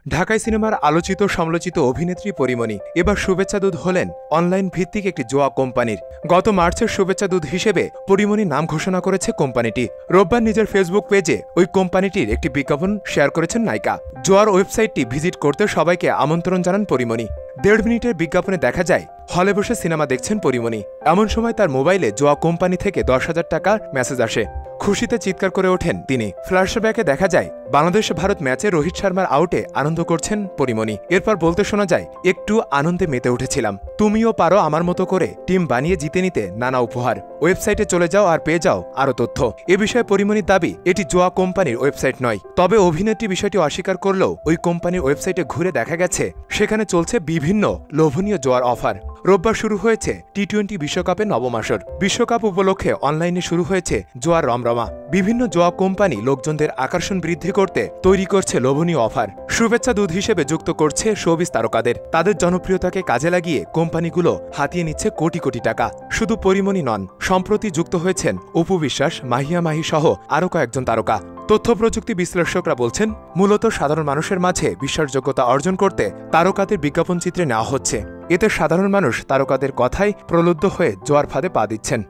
ঢাকাই সিনেমার আলোচিত সমালোচিত অভিনেত্রী পরীমণি এবার শুভেচ্ছা দূত হলেন অনলাইন ভিত্তিক একটি জুয়া কোম্পানির। গত মার্চের শুভেচ্ছা দূত হিসেবে পরীমণির নাম ঘোষণা করেছে কোম্পানিটি। রোববার নিজের ফেসবুক পেজে ওই কোম্পানিটির একটি বিজ্ঞাপন শেয়ার করেছেন নায়িকা। জুয়ার ওয়েবসাইটটি ভিজিট করতে সবাইকে আমন্ত্রণ জানান পরীমণি। ১.৫ মিনিটের বিজ্ঞাপনে দেখা যায় হলে বসে সিনেমা দেখছেন পরীমণি। এমন সময় তার মোবাইলে জুয়া কোম্পানি থেকে ১০,০০০ টাকার মেসেজ আসে। খুশিতে চিৎকার করে ওঠেন তিনি। ফ্ল্যাশব্যাকে দেখা যায় বাংলাদেশ ভারত ম্যাচে রোহিত শর্মার আউটে আনন্দ করছেন পরীমণি। এরপর বলতে শোনা যায়, একটু আনন্দে মেতে উঠেছিলাম, তুমিও পারো আমার মতো করে টিম বানিয়ে জিতে নিতে নানা উপহার। ওয়েবসাইটে চলে যাও আর পেয়ে যাও আরও তথ্য। এ বিষয়ে পরীমণির দাবি, এটি জুয়া কোম্পানির ওয়েবসাইট নয়। তবে অভিনেত্রী বিষয়টি অস্বীকার করলেও ওই কোম্পানির ওয়েবসাইটে ঘুরে দেখা গেছে সেখানে চলছে বিভিন্ন লোভনীয় জুয়ার অফার। রোববার শুরু হয়েছে টি-20 বিশ্বকাপের নবম আসর। বিশ্বকাপ উপলক্ষে অনলাইনে শুরু হয়েছে জুয়ার রমরমা। বিভিন্ন জুয়া কোম্পানি লোকজনদের আকর্ষণ বৃদ্ধি করতে তৈরি করছে লোভনীয় অফার। শুভেচ্ছা দূত হিসেবে যুক্ত করছে শোবিজ তারকাদের। তাদের জনপ্রিয়তাকে কাজে লাগিয়ে কোম্পানিগুলো হাতিয়ে নিচ্ছে কোটি কোটি টাকা। শুধু পরীমণি নন, সম্প্রতি যুক্ত হয়েছেন অপু বিশ্বাস, মাহিয়া মাহি সহ আরও কয়েকজন তারকা। তথ্য প্রযুক্তি বিশ্লেষকরা বলছেন, মূলত সাধারণ মানুষের মাঝে বিশ্বাসযোগ্যতা অর্জন করতে তারকাদের বিজ্ঞাপন চিত্রে নেওয়া হচ্ছে। এতে সাধারণ মানুষ তারকাদের কথায় প্রলুব্ধ হয়ে জোয়ার ফাঁদে পা দিচ্ছেন।